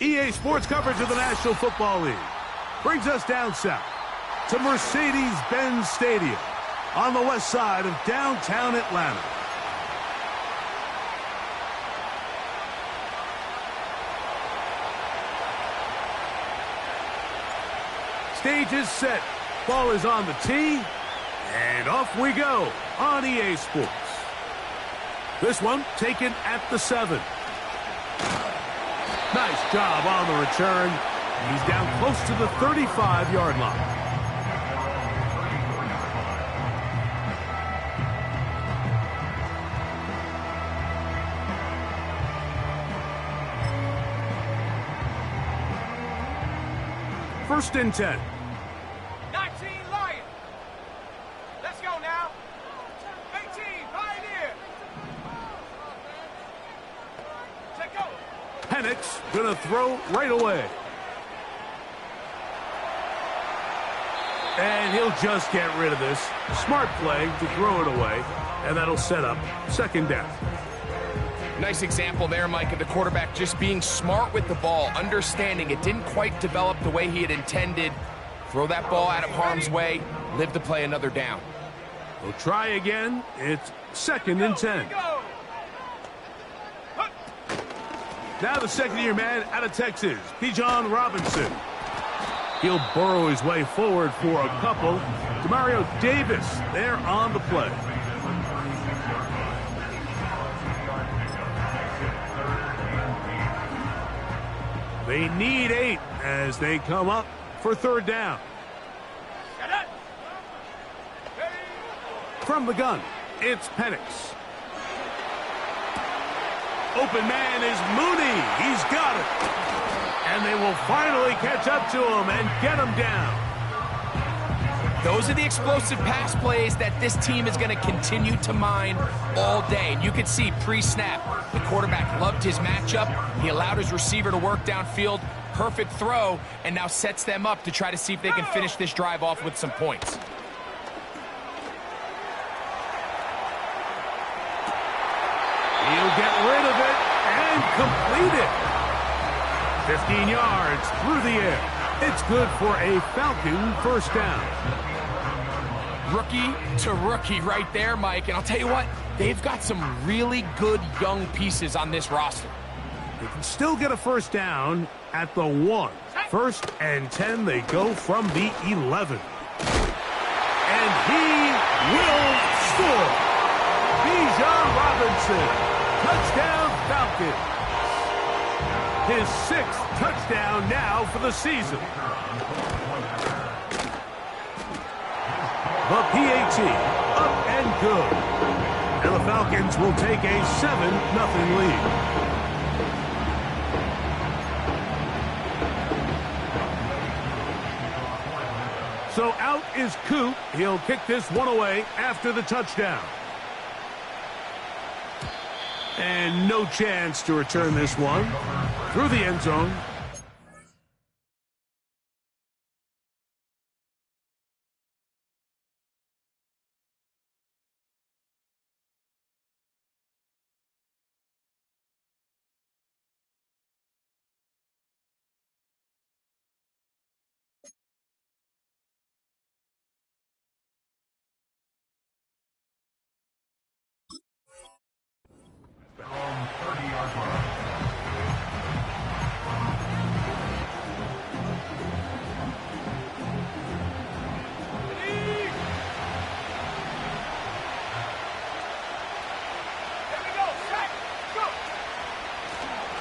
EA Sports coverage of the National Football League brings us down south to Mercedes-Benz Stadium on the west side of downtown Atlanta. Stage is set. Ball is on the tee. And off we go on EA Sports. This one taken at the 7. Nice job on the return. He's down close to the 35-yard line. First and 10. 19 Lions. Let's go now. 18 Pioneer. Take over. Penix gonna throw right away. And he'll just get rid of this. Smart play to throw it away. And that'll set up second down. Nice example there, Mike, of the quarterback just being smart with the ball, understanding it didn't quite develop the way he had intended. Throw that ball out of harm's way, live to play another down. We'll try again. It's second and 10. Now the second-year man out of Texas, Bijan Robinson. He'll burrow his way forward for a couple. Demario Davis there on the play. They need 8 as they come up for third down. From the gun, it's Penix. Open man is Mooney. He's got it. And they will finally catch up to him and get him down. Those are the explosive pass plays that this team is going to continue to mine all day. And you can see pre-snap, the quarterback loved his matchup. He allowed his receiver to work downfield. Perfect throw, and now sets them up to try to see if they can finish this drive off with some points. He'll get rid of it and complete it. 15 yards through the air. It's good for a Falcon first down. Rookie to rookie right there, Mike. And I'll tell you what, they've got some really good young pieces on this roster. They can still get a first down at the 1. First and 10, they go from the 11. And he will score. Bijan Robinson, touchdown Falcons. His 6th touchdown now for the season. The PAT, up and good. And the Falcons will take a 7-0 lead. So out is Coop. He'll kick this one away after the touchdown. And no chance to return this one through the end zone.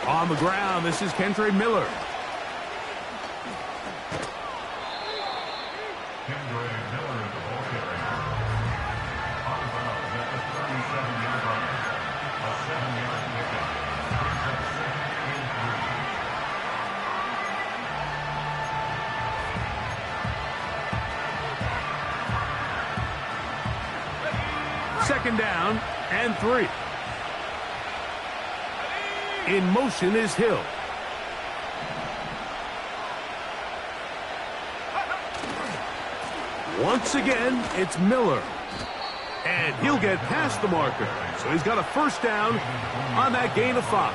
On the ground, this is Kendre Miller. Second down and 3. In motion is Hill. Once again, it's Miller. And he'll get past the marker. So he's got a first down on that gain of 5.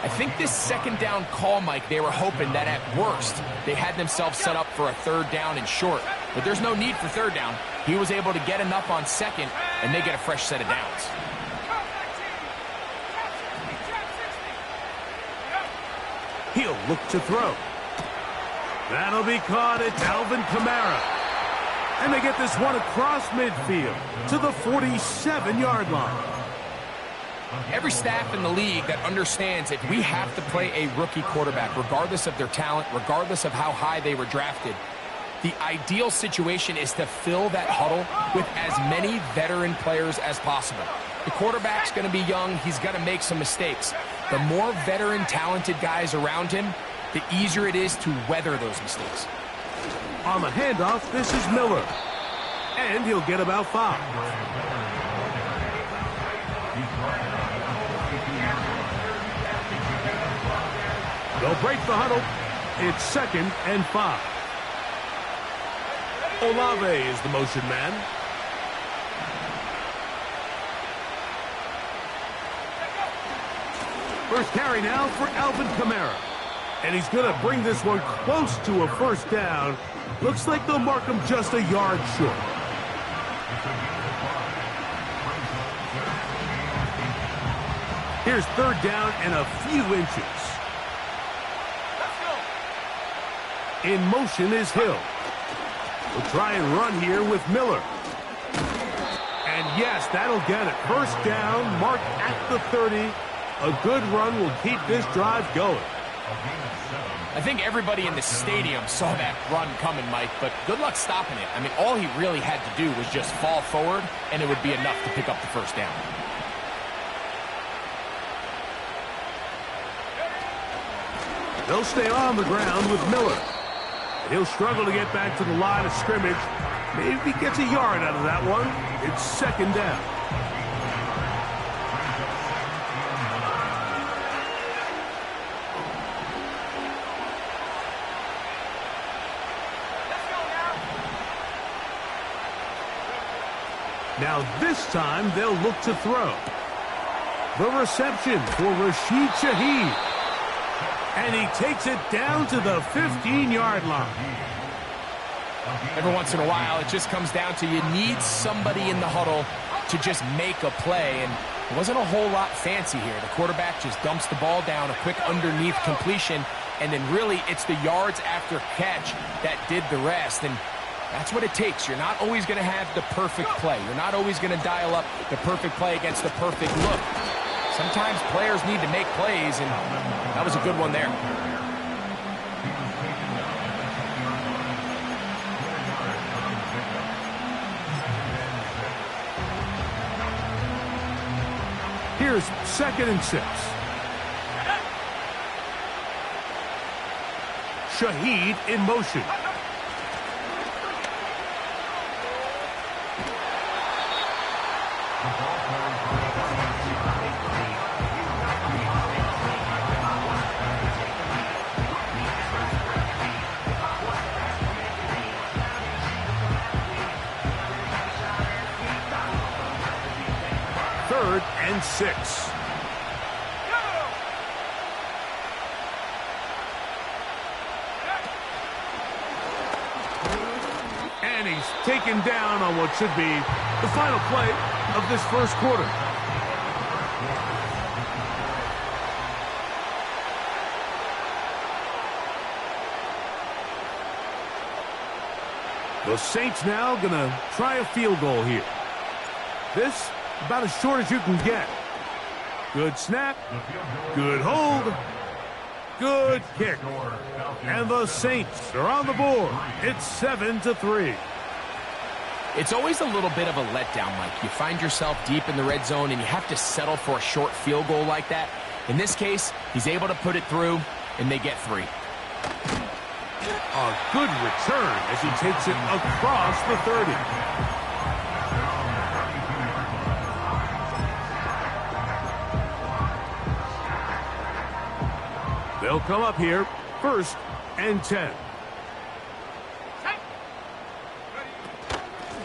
I think this second down call, Mike, they were hoping that at worst they had themselves set up for a third down and short. But there's no need for third down. He was able to get enough on second, and they get a fresh set of downs. He'll look to throw. That'll be caught at Alvin Kamara. And they get this one across midfield to the 47-yard line. Every staff in the league that understands if we have to play a rookie quarterback, regardless of their talent, regardless of how high they were drafted, the ideal situation is to fill that huddle with as many veteran players as possible. The quarterback's going to be young. He's going to make some mistakes. The more veteran, talented guys around him, the easier it is to weather those mistakes. On the handoff, this is Miller. And he'll get about 5. They'll break the huddle. It's 2nd and 5. Olave is the motion man. First carry now for Alvin Kamara. And he's going to bring this one close to a first down. Looks like they'll mark him just a yard short. Here's third down and a few inches. In motion is Hill. We'll try and run here with Miller. And yes, that'll get it. First down, marked at the 30. A good run will keep this drive going. I think everybody in the stadium saw that run coming, Mike, but good luck stopping it. I mean, all he really had to do was just fall forward, and it would be enough to pick up the first down. They'll stay on the ground with Miller. He'll struggle to get back to the line of scrimmage. Maybe he gets a yard out of that one. It's 2nd down. Now this time they'll look to throw. The reception for Rashid Shaheed. And he takes it down to the 15-yard line. Every once in a while, it just comes down to you need somebody in the huddle to just make a play. And it wasn't a whole lot fancy here. The quarterback just dumps the ball down, a quick underneath completion, and then really it's the yards after catch that did the rest. And that's what it takes. You're not always going to have the perfect play. You're not always going to dial up the perfect play against the perfect look. Sometimes players need to make plays, and that was a good one there. Here's 2nd and 6. Shaheed in motion. Third and 6. And he's taken down on what should be the final play of this first quarter. The Saints now gonna try a field goal here. This about as short as you can get. Good snap. Good hold. Good kick. And the Saints are on the board. It's 7-3. It's always a little bit of a letdown, Mike. You find yourself deep in the red zone, and you have to settle for a short field goal like that. In this case, he's able to put it through, and they get 3. A good return as he takes it across the 30. They'll come up here, 1st and 10.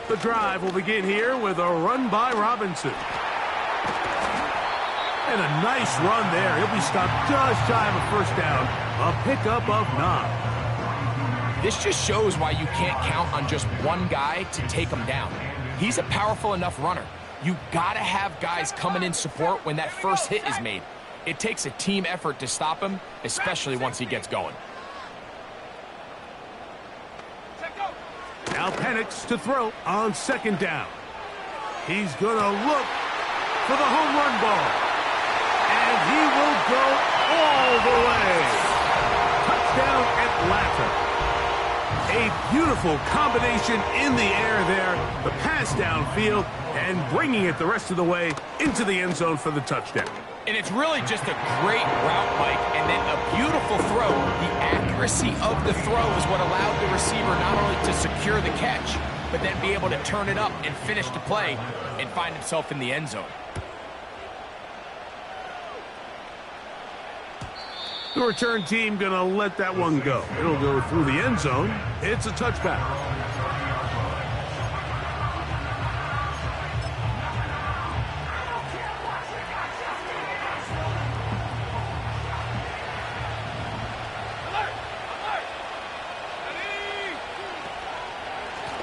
The drive will begin here with a run by Robinson. And a nice run there. He'll be stopped just shy of a first down. A pickup of 9. This just shows why you can't count on just one guy to take him down. He's a powerful enough runner. You gotta have guys coming in support when that first hit is made. It takes a team effort to stop him, especially once he gets going. Now Penix to throw on second down. He's gonna look for the home run ball. And he will go all the way. Touchdown Atlanta. A beautiful combination in the air there. The pass downfield and bringing it the rest of the way into the end zone for the touchdown. And it's really just a great route, Mike, and then a beautiful throw. The accuracy of the throw is what allowed the receiver not only to secure the catch, but then be able to turn it up and finish the play and find himself in the end zone. The return team going to let that one go. It'll go through the end zone. It's a touchback.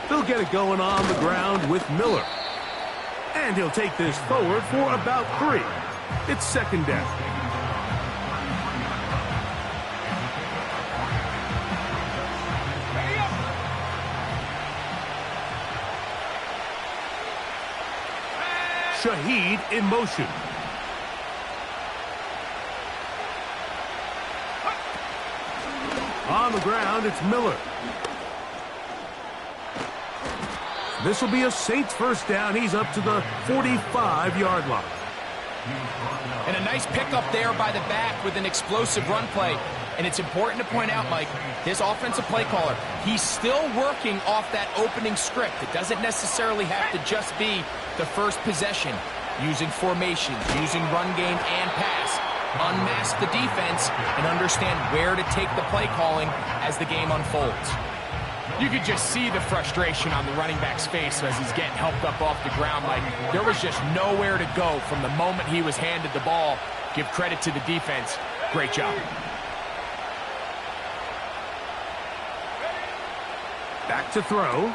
They'll get it going on the ground with Miller. And he'll take this forward for about 3. It's second down. Shaheed in motion. On the ground, it's Miller. This will be a Saints first down. He's up to the 45-yard line. And a nice pickup there by the back with an explosive run play. And it's important to point out, Mike, this offensive play caller, he's still working off that opening script. It doesn't necessarily have to just be the first possession. Using formations, using run game and pass. Unmask the defense and understand where to take the play calling as the game unfolds. You could just see the frustration on the running back's face as he's getting helped up off the ground. Like, there was just nowhere to go from the moment he was handed the ball. Give credit to the defense. Great job. Back to throw.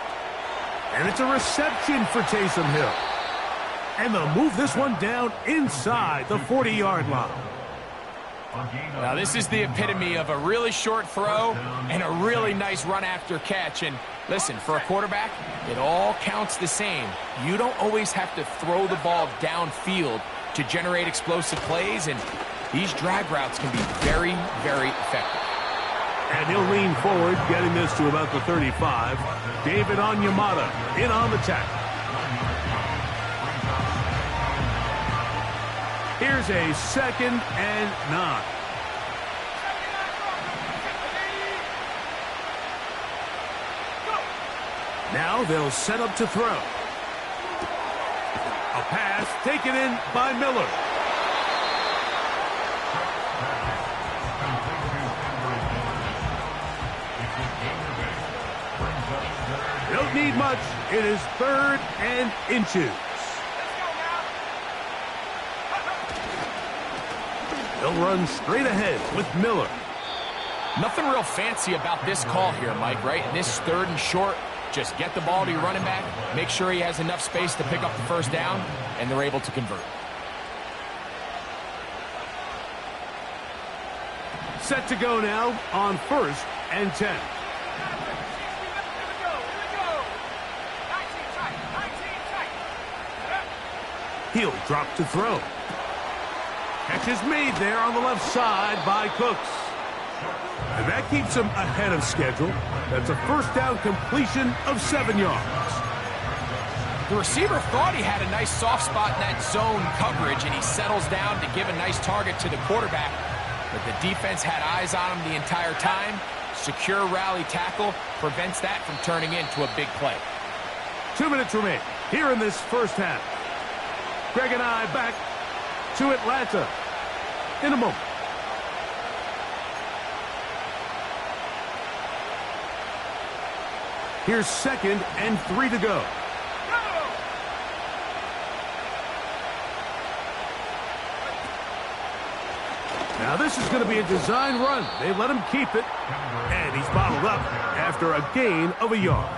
And it's a reception for Taysom Hill. And they'll move this one down inside the 40-yard line. Now, this is the epitome of a really short throw and a really nice run after catch. And listen, for a quarterback, it all counts the same. You don't always have to throw the ball downfield to generate explosive plays, and these drag routes can be very, very effective. And he'll lean forward, getting this to about the 35. David Onyemata in on the tackle. Here's a second and 9. Now they'll set up to throw. A pass taken in by Miller. They don't need much. It is 3rd and inches. They'll run straight ahead with Miller. Nothing real fancy about this call here, Mike, right? And this 3rd and short, just get the ball to your running back, make sure he has enough space to pick up the first down, and they're able to convert. Set to go now on 1st and 10. He'll drop to throw. Catch is made there on the left side by Cooks. And that keeps him ahead of schedule. That's a first down completion of 7 yards. The receiver thought he had a nice soft spot in that zone coverage, and he settles down to give a nice target to the quarterback. But the defense had eyes on him the entire time. Secure rally tackle prevents that from turning into a big play. 2 minutes remain here in this first half. Greg and I back to Atlanta in a moment. Here's 2nd and 3 to go. Now this is going to be a design run. They let him keep it, and he's bottled up after a gain of a yard.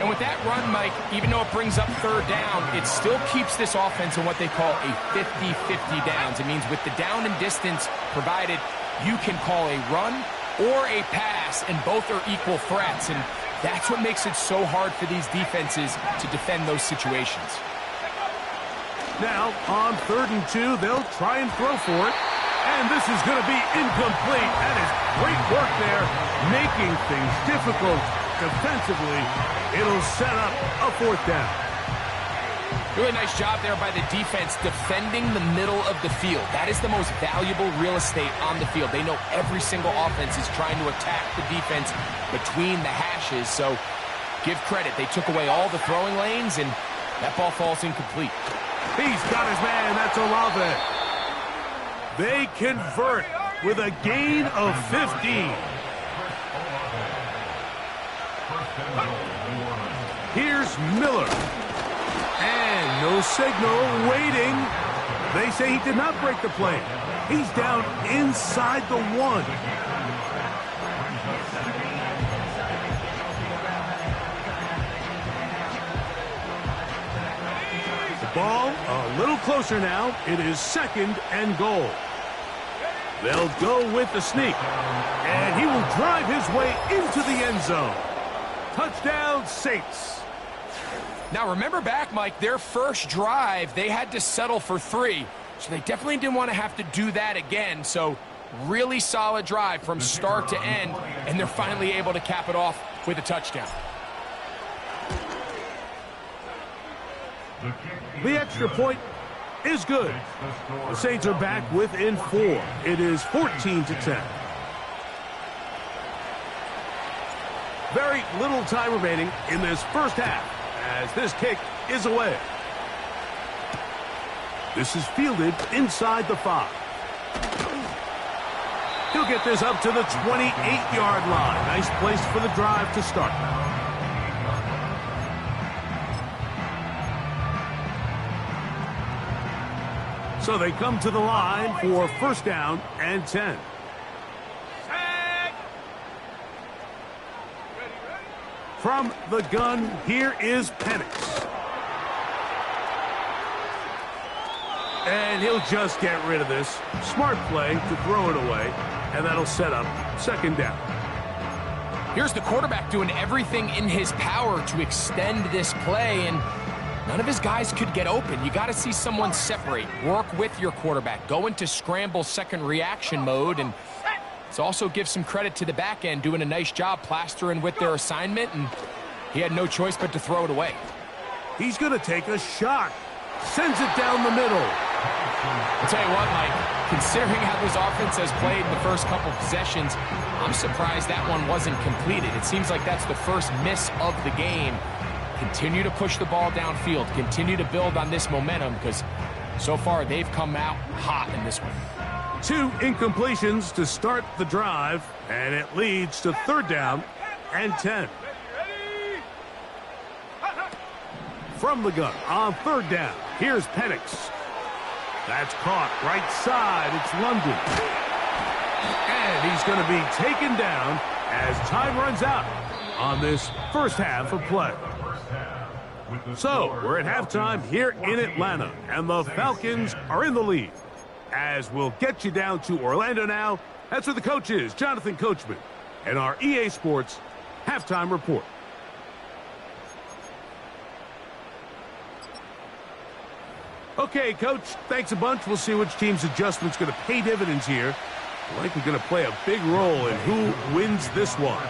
And with that run, Mike, even though it brings up third down, it still keeps this offense in what they call a 50-50 downs. It means with the down and distance provided, you can call a run or a pass, and both are equal threats. And that's what makes it so hard for these defenses to defend those situations. Now, on 3rd and 2, they'll try and throw for it. And this is going to be incomplete. That is great work there, making things difficult defensively. It'll set up a 4th down. Really nice job there by the defense defending the middle of the field. That is the most valuable real estate on the field. They know every single offense is trying to attack the defense between the hashes. So give credit. They took away all the throwing lanes, and that ball falls incomplete. He's got his man. That's Olave. They convert with a gain of 15. Here's Miller. And no signal, waiting. They say he did not break the play. He's down inside the 1. The ball a little closer now. It is 2nd and goal. They'll go with the sneak. And he will drive his way into the end zone. Touchdown, Saints. Now, remember back, Mike, their first drive, they had to settle for 3. So they definitely didn't want to have to do that again. So really solid drive from start to end, and they're finally able to cap it off with a touchdown. The extra point is good. The Saints are back within 4. It is 14-10. Very little time remaining in this first half as this kick is away. This is fielded inside the 5. He'll get this up to the 28-yard line. Nice place for the drive to start. So they come to the line for 1st down and 10. From the gun, here is Penix. And he'll just get rid of this. Smart play to throw it away, and that'll set up 2nd down. Here's the quarterback doing everything in his power to extend this play, and none of his guys could get open. You got to see someone separate, work with your quarterback, go into scramble second reaction mode, and let's also give some credit to the back end doing a nice job plastering with their assignment, and he had no choice but to throw it away. He's going to take a shot. Sends it down the middle. I'll tell you what, Mike, considering how this offense has played in the first couple possessions, I'm surprised that one wasn't completed. It seems like that's the first miss of the game. Continue to push the ball downfield. Continue to build on this momentum because so far they've come out hot in this one. 2 incompletions to start the drive, and it leads to 3rd down and 10. From the gun on 3rd down, here's Penix. That's caught right side. It's London. And he's going to be taken down as time runs out on this first half of play. So we're at halftime here in Atlanta, and the Falcons are in the lead. As we'll get you down to Orlando now, that's where the coach is, Jonathan Coachman, and our EA Sports halftime report. Okay, Coach, thanks a bunch. We'll see which team's adjustment's going to pay dividends here. Likely going to play a big role in who wins this one.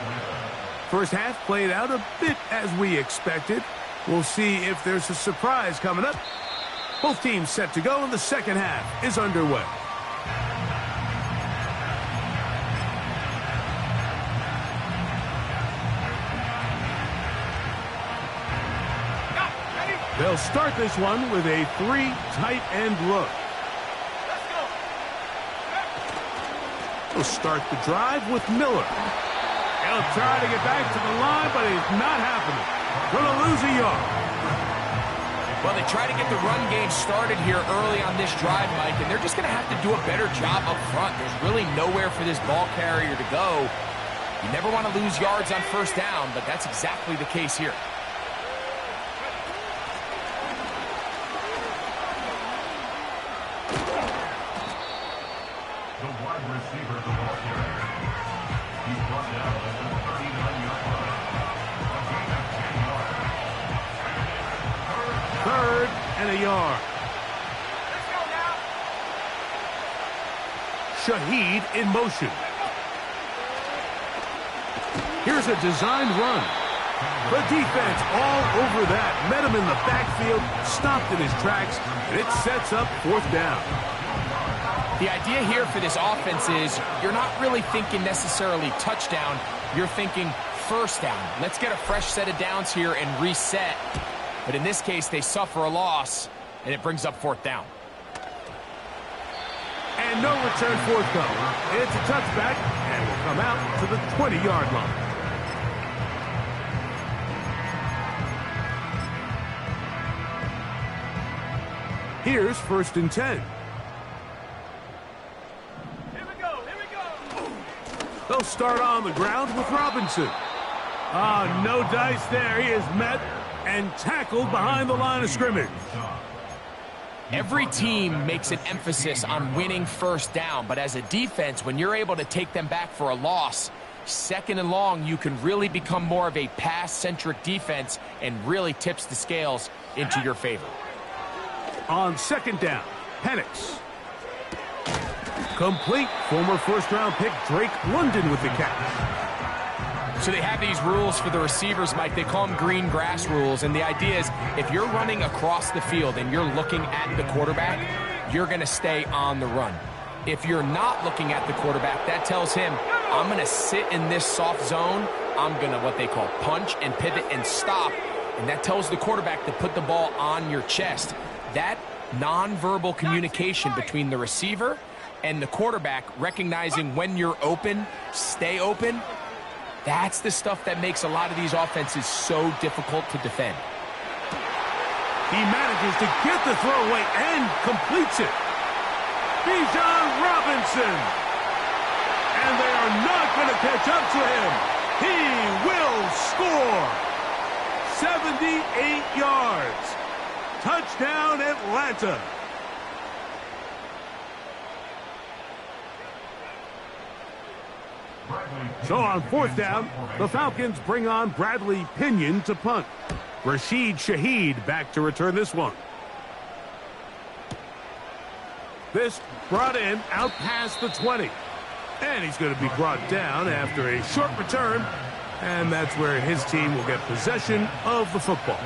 First half played out a bit as we expected. We'll see if there's a surprise coming up. Both teams set to go, and the second half is underway. They'll start this one with a 3 tight end look. Let's go. He'll start the drive with Miller. He'll try to get back to the line, but it's not happening. Going to lose a yard. Well, they try to get the run game started here early on this drive, Mike, and they're just going to have to do a better job up front. There's really nowhere for this ball carrier to go. You never want to lose yards on first down, but that's exactly the case here. The wide receiver, the ball carrier. He's brought down at the 39-yard line. A gain of 10 yards. Third and a yard. Let's go now. Shaheed in motion. Here's a designed run. The defense all over that. Met him in the backfield, stopped in his tracks, and it sets up fourth down. The idea here for this offense is you're not really thinking necessarily touchdown. You're thinking first down. Let's get a fresh set of downs here and reset. But in this case, they suffer a loss, and it brings up fourth down. And no return forthcoming. It's a touchback, and will come out to the 20-yard line. Here's first and 10. Here we go. They'll start on the ground with Robinson. No dice there. He is met and tackled behind the line of scrimmage. Every team makes an emphasis on winning first down, but as a defense, when you're able to take them back for a loss, second and long, you can really become more of a pass-centric defense and really tips the scales into your favor. On second down, Penix. Complete. Former first-round pick Drake London with the catch. So they have these rules for the receivers, Mike. They call them green grass rules, and the idea is if you're running across the field and you're looking at the quarterback, you're going to stay on the run. If you're not looking at the quarterback, that tells him, I'm going to sit in this soft zone. I'm going to what they call punch and pivot and stop, and that tells the quarterback to put the ball on your chest. That nonverbal communication between the receiver and the quarterback, recognizing when you're open, stay open, that's the stuff that makes a lot of these offenses so difficult to defend. He manages to get the throw away and completes it. Bijan Robinson. And they are not going to catch up to him. He will score. 78 yards. Touchdown, Atlanta. So on fourth down, the Falcons bring on Bradley Pinion to punt. Rashid Shaheed back to return this one. This brought in out past the 20. And he's going to be brought down after a short return. And that's where his team will get possession of the football.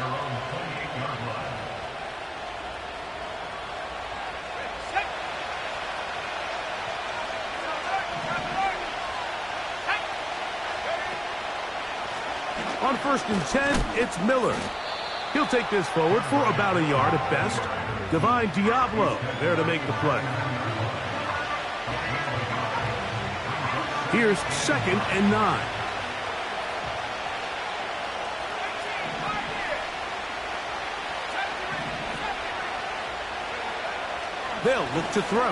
On first and 10, it's Miller. He'll take this forward for about a yard at best. Divine Diablo there to make the play. Here's second and 9. They'll look to throw.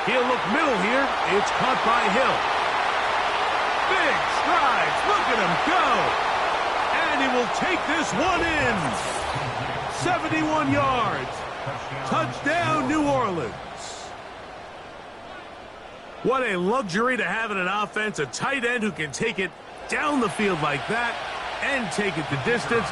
He'll look middle here. It's caught by Hill. Big strides. Look at him go. And he will take this one in. 71 yards. Touchdown, New Orleans. What a luxury to have in an offense, a tight end who can take it down the field like that and take it the distance.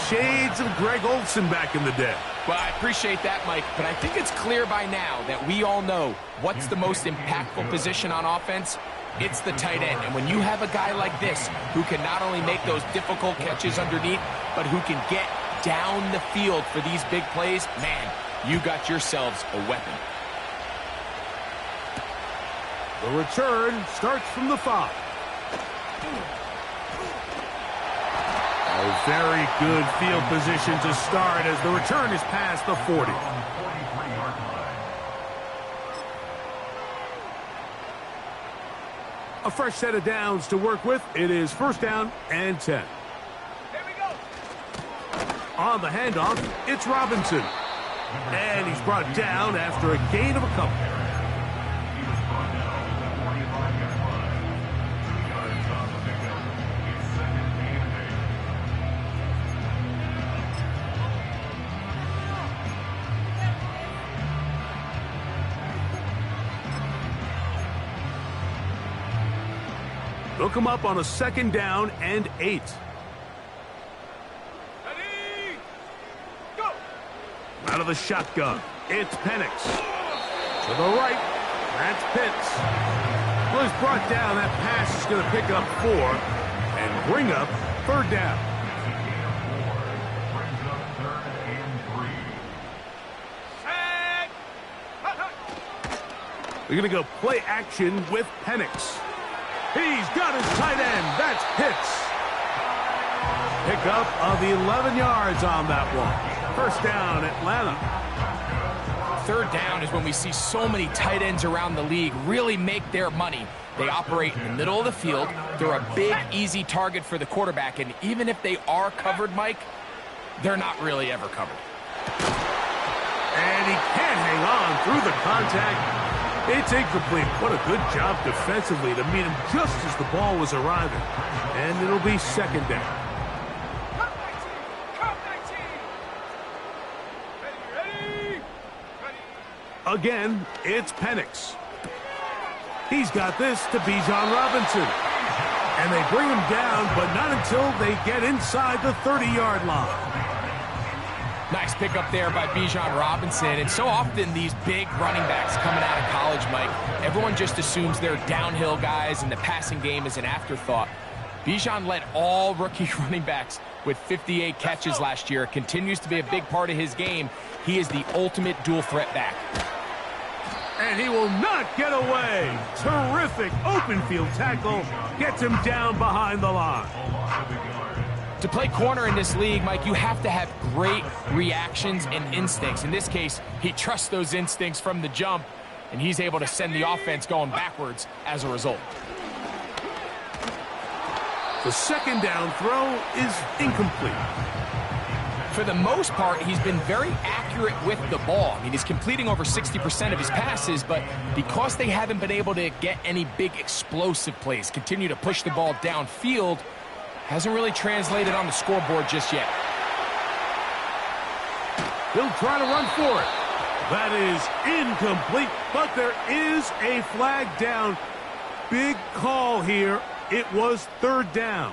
Shades of Greg Olsen back in the day. Well, I appreciate that, Mike, but I think it's clear by now that we all know what's the most impactful position on offense. It's the tight end. And when you have a guy like this who can not only make those difficult catches underneath, but who can get down the field for these big plays, man, you got yourselves a weapon. The return starts from the 5. A very good field position to start as the return is past the 40. A fresh set of downs to work with. It is first down and 10. Here we go. On the handoff, it's Robinson. And he's brought down after a gain of a couple. He was brought down at the 45-yard line. Yards on the pickup. It's second and 8. They'll come up on a 2nd down and 8. Ready, go! Out of the shotgun, it's Penix. To the right, that's Pitts. Well, he's brought down. That pass is going to pick up 4 and bring up 3rd down. Brings up 3rd and 3. Set! We're going to go play action with Penix. He's got his tight end. That's Pitts. Pickup of 11 yards on that one. 1st down, Atlanta. 3rd down is when we see so many tight ends around the league really make their money. They operate in the middle of the field. They're a big, easy target for the quarterback, and even if they are covered, Mike, they're not really ever covered. And he can't hang on through the contact. It's incomplete. What a good job defensively to meet him just as the ball was arriving. And it'll be 2nd down. Come 19! Come 19! Ready! Again, it's Penix. He's got this to Bijan Robinson. And they bring him down, but not until they get inside the 30-yard line. Nice pickup there by Bijan Robinson. And so often these big running backs coming out of college, Mike, everyone just assumes they're downhill guys and the passing game is an afterthought. Bijan led all rookie running backs with 58 catches last year. Continues to be a big part of his game. He is the ultimate dual threat back. And he will not get away. Terrific open field tackle. Gets him down behind the line. To play corner in this league, Mike, you have to have great reactions and instincts. In this case, he trusts those instincts from the jump, and he's able to send the offense going backwards as a result. The 2nd down throw is incomplete. For the most part, he's been very accurate with the ball. I mean, he's completing over 60% of his passes, but because they haven't been able to get any big explosive plays, continue to push the ball downfield, hasn't really translated on the scoreboard just yet. He'll try to run for it. That is incomplete, but there is a flag down. Big call here. It was 3rd down.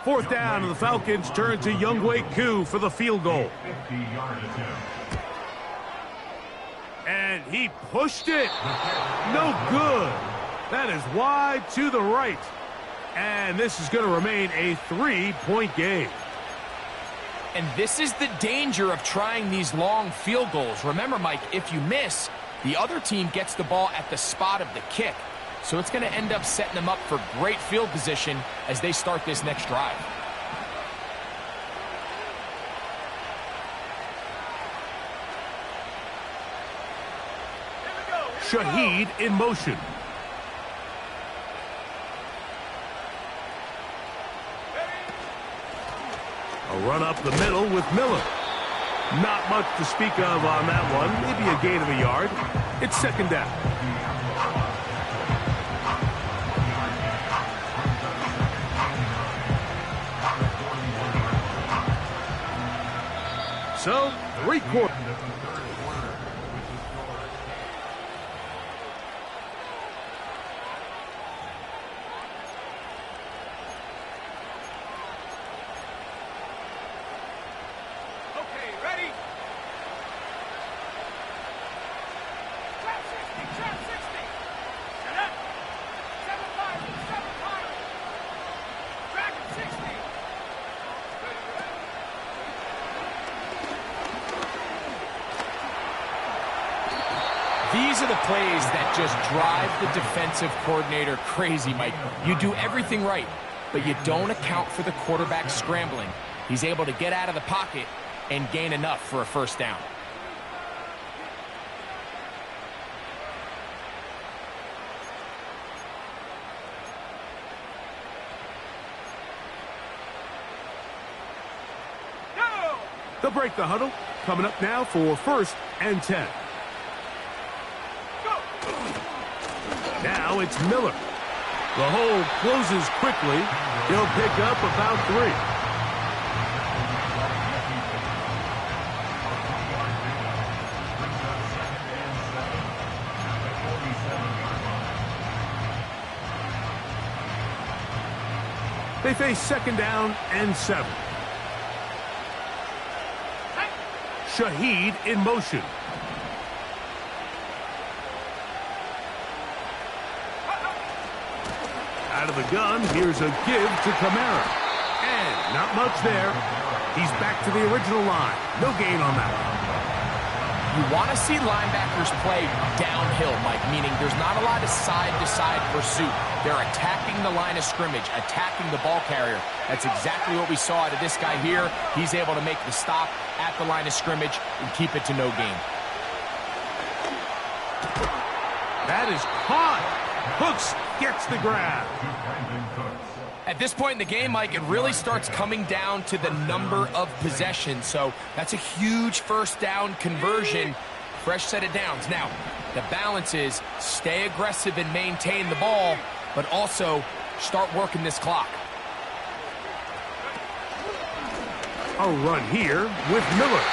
Fourth down, and the Falcons turn to Younghoe Koo for the field goal. 50-yard attempt. And he pushed it. No good. That is wide to the right. And this is going to remain a 3-point game. And this is the danger of trying these long field goals. Remember, Mike, if you miss, the other team gets the ball at the spot of the kick. So it's going to end up setting them up for great field position as they start this next drive. Shaheed in motion. A run up the middle with Miller. Not much to speak of on that one. Maybe a gain of a yard. It's 2nd down. So, 3/4. These are the plays that just drive the defensive coordinator crazy, Mike. You do everything right, but you don't account for the quarterback scrambling. He's able to get out of the pocket and gain enough for a 1st down. They'll break the huddle. Coming up now for 1st and 10. Now it's Miller. The hole closes quickly. He'll pick up about 3. They face 2nd down and 7. Shaheed in motion. Out of the gun, here's a give to Kamara. And not much there. He's back to the original line. No gain on that one. You want to see linebackers play downhill, Mike, meaning there's not a lot of side-to-side pursuit. They're attacking the line of scrimmage, attacking the ball carrier. That's exactly what we saw out of this guy here. He's able to make the stop at the line of scrimmage and keep it to no gain. That is caught. Hooks gets the grab. At this point in the game, Mike, it really starts coming down to the number of possessions. So that's a huge 1st down conversion. Fresh set of downs. Now, the balance is stay aggressive and maintain the ball, but also start working this clock. A run here with Miller.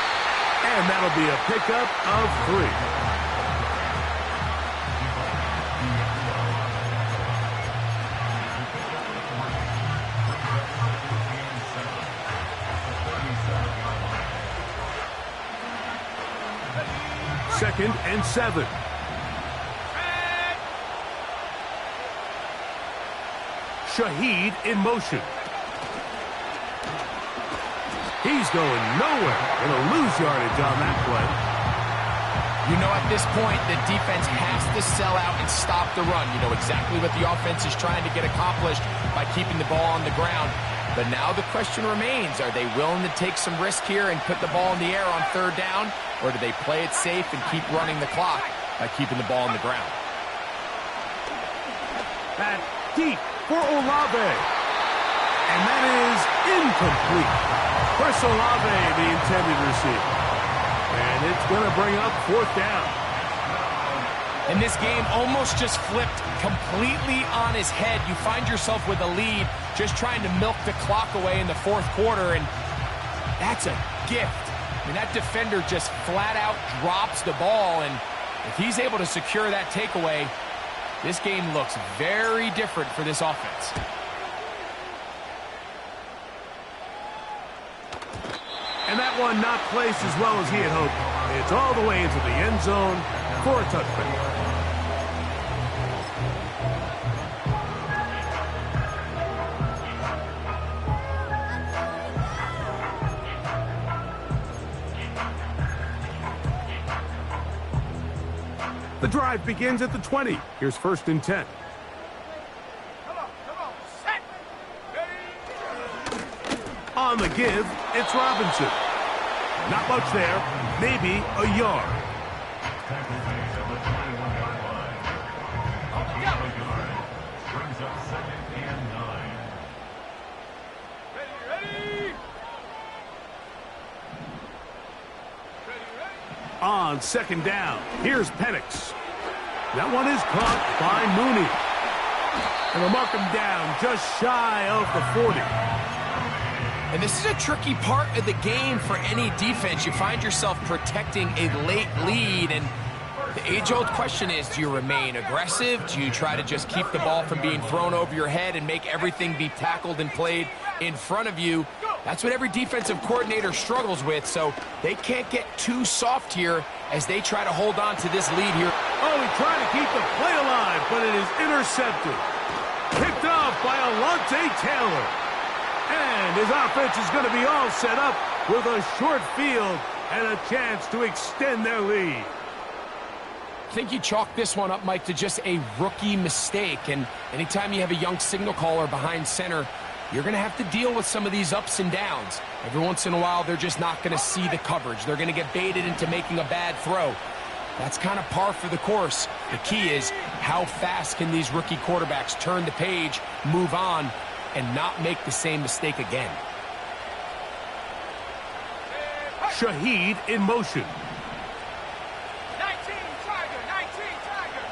And that'll be a pickup of 3. Second and 7. Shaheed in motion. He's going nowhere. Gonna lose yardage on that play. You know, at this point, the defense has to sell out and stop the run. You know exactly what the offense is trying to get accomplished by keeping the ball on the ground. But now the question remains, are they willing to take some risk here and put the ball in the air on 3rd down? Or do they play it safe and keep running the clock by keeping the ball on the ground? That deep for Olave. And that is incomplete. Chris Olave, the intended receiver. And it's going to bring up 4th down. And this game almost just flipped completely on his head. You find yourself with a lead, just trying to milk the clock away in the 4th quarter, and that's a gift. I mean, that defender just flat out drops the ball, and if he's able to secure that takeaway, this game looks very different for this offense. And that one not placed as well as he had hoped. It's all the way into the end zone for a touchdown. The drive begins at the 20. Here's 1st and 10. Come on, set. Ready. On the give, it's Robinson. Not much there, maybe a yard. Brings up 2nd and 9. Ready. On 2nd down, here's Penix. That one is caught by Mooney. And they'll mark him down just shy of the 40. And this is a tricky part of the game for any defense. You find yourself protecting a late lead, and the age-old question is, do you remain aggressive? Do you try to just keep the ball from being thrown over your head and make everything be tackled and played in front of you? That's what every defensive coordinator struggles with, so they can't get too soft here as they try to hold on to this lead here. Oh, he tried to keep the play alive, but it is intercepted. Picked off by Alontae Taylor. And his offense is going to be all set up with a short field and a chance to extend their lead. I think you chalk this one up, Mike, to just a rookie mistake. And anytime you have a young signal caller behind center, you're going to have to deal with some of these ups and downs. Every once in a while, they're just not going to see the coverage. They're going to get baited into making a bad throw. That's kind of par for the course. The key is how fast can these rookie quarterbacks turn the page, move on, and not make the same mistake again. Shaheed in motion. 19 Tiger, 19 Tiger.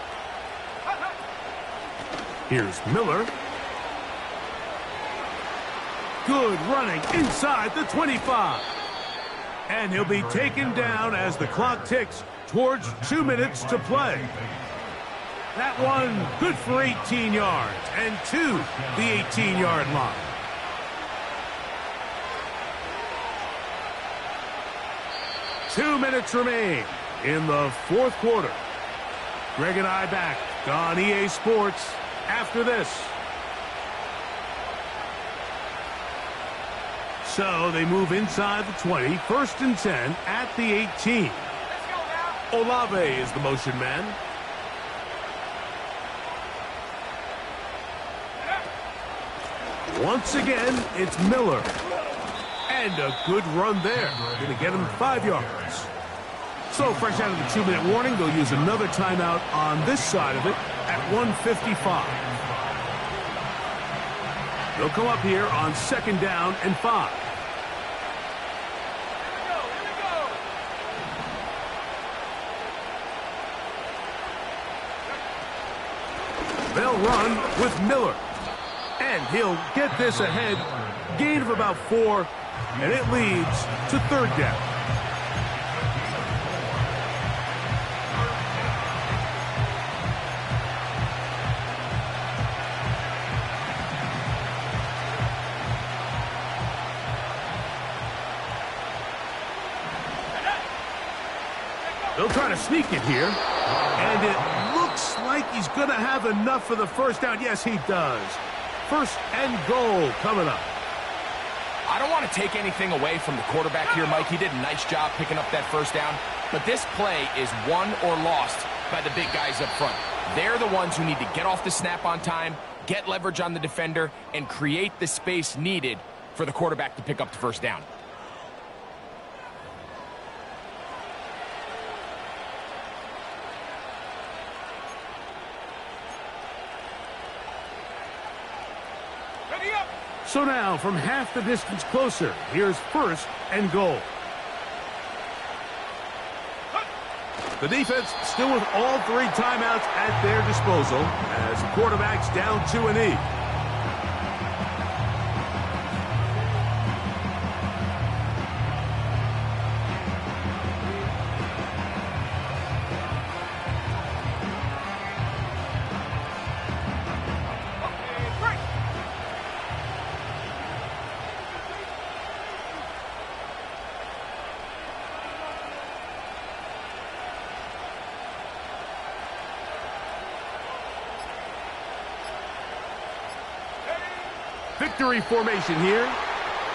Here's Miller. Good running inside the 25. And he'll be taken down as the clock ticks towards 2 minutes to play. That one good for 18 yards and to the 18-yard line. 2 minutes remain in the fourth quarter. Greg and I back on EA Sports after this. So they move inside the 20, 1st and 10 at the 18. Let's go now. Olave is the motion man. Once again, it's Miller. And a good run there. Going to get him 5 yards. So fresh out of the 2-minute warning, they'll use another timeout on this side of it at 1:55. They'll come up here on 2nd down and 5. They'll run with Miller. And he'll get this ahead. Gain of about 4. And it leads to 3rd down. They'll try to sneak it here. And it looks like he's going to have enough for the 1st down. Yes, he does. 1st and goal coming up. I don't want to take anything away from the quarterback here, Mike. He did a nice job picking up that 1st down. But this play is won or lost by the big guys up front. They're the ones who need to get off the snap on time, get leverage on the defender, and create the space needed for the quarterback to pick up the 1st down. Ready up. So now, from half the distance closer, here's 1st and goal. The defense still with all 3 timeouts at their disposal as the quarterback's down to a knee. Victory formation here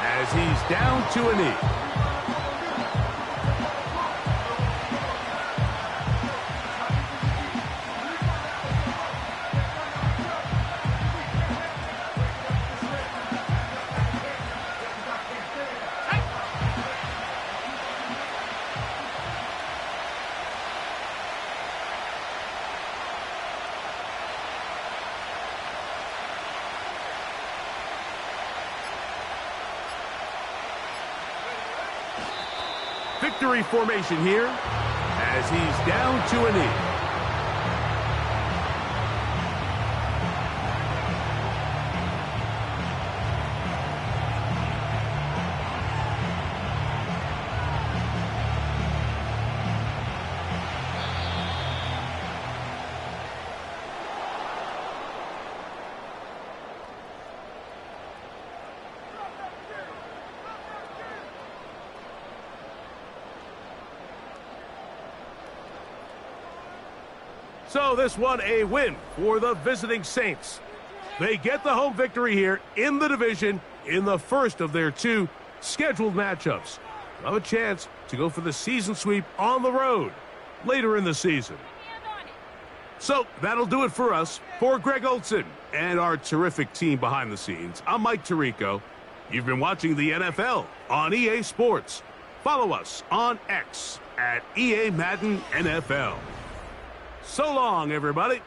as he's down to a knee. Victory formation here as he's down to a knee. So this one a win for the visiting Saints. They get the home victory here in the division in the 1st of their 2 scheduled matchups. They'll have a chance to go for the season sweep on the road later in the season. So that'll do it for us. For Greg Olson and our terrific team behind the scenes, I'm Mike Tirico. You've been watching the NFL on EA Sports. Follow us on X at EA Madden NFL. So long, everybody.